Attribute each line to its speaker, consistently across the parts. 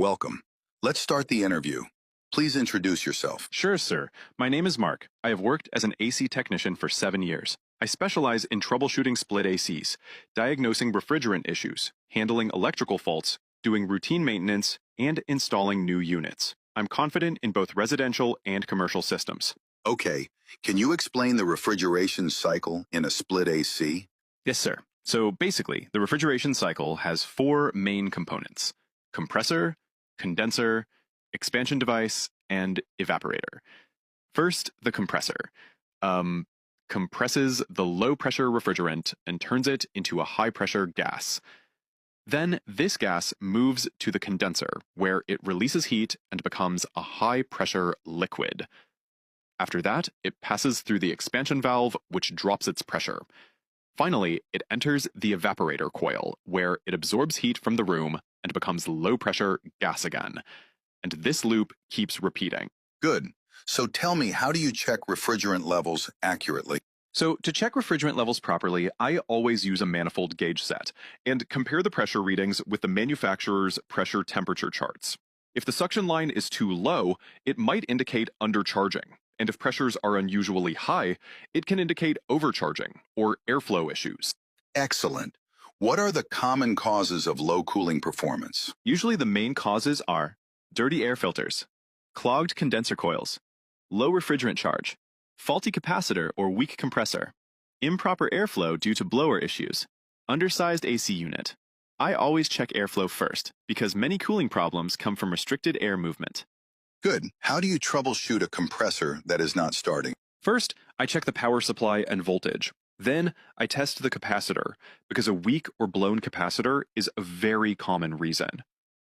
Speaker 1: Welcome. Let's start the interview. Please introduce yourself.
Speaker 2: Sure, sir. My name is Mark. I have worked as an AC technician for 7 years. I specialize in troubleshooting split ACs, diagnosing refrigerant issues, handling electrical faults, doing routine maintenance, and installing new units. I'm confident in both residential and commercial systems.
Speaker 1: Okay, can you explain the refrigeration cycle in a split AC?
Speaker 2: Yes, sir. So basically, the refrigeration cycle has 4 main components: compressor, condenser, expansion device, and evaporator. First, the compressor compresses the low-pressure refrigerant and turns it into a high-pressure gas. Then this gas moves to the condenser, where it releases heat and becomes a high-pressure liquid. After that, it passes through the expansion valve, which drops its pressure. Finally, it enters the evaporator coil, where it absorbs heat from the room and becomes low-pressure gas again. And this loop keeps repeating.
Speaker 1: Good. So tell me, how do you check refrigerant levels accurately?
Speaker 2: So to check refrigerant levels properly, I always use a manifold gauge set and compare the pressure readings with the manufacturer's pressure temperature charts. If the suction line is too low, it might indicate undercharging, and if pressures are unusually high, it can indicate overcharging or airflow issues.
Speaker 1: Excellent. What are the common causes of low cooling performance?
Speaker 2: Usually the main causes are dirty air filters, clogged condenser coils, low refrigerant charge, faulty capacitor or weak compressor, improper airflow due to blower issues, undersized AC unit. I always check airflow first because many cooling problems come from restricted air movement.
Speaker 1: Good. How do you troubleshoot a compressor that is not starting?
Speaker 2: First, I check the power supply and voltage. Then, I test the capacitor because a weak or blown capacitor is a very common reason.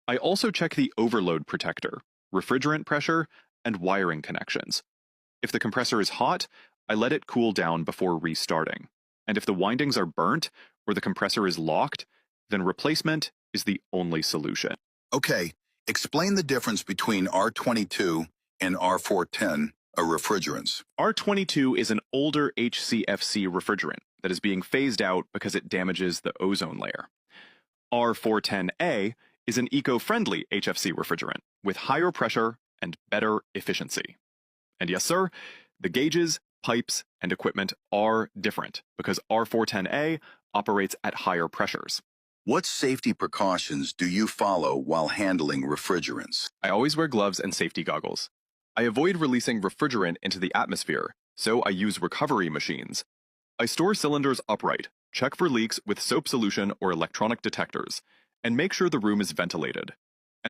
Speaker 2: I also check the overload protector, refrigerant pressure, and wiring connections. If the compressor is hot, I let it cool down before restarting. And if the windings are burnt or the compressor is locked, then replacement is the only solution.
Speaker 1: Okay, explain the difference between R22 and R410, refrigerants.
Speaker 2: R22 is an older HCFC refrigerant that is being phased out because it damages the ozone layer. R410A is an eco-friendly HFC refrigerant with higher pressure and better efficiency. And yes, sir, the gauges, pipes, and equipment are different because R410A operates at higher pressures.
Speaker 1: What safety precautions do you follow while handling refrigerants?
Speaker 2: I always wear gloves and safety goggles. I avoid releasing refrigerant into the atmosphere, so I use recovery machines. I store cylinders upright, check for leaks with soap solution or electronic detectors, and make sure the room is ventilated.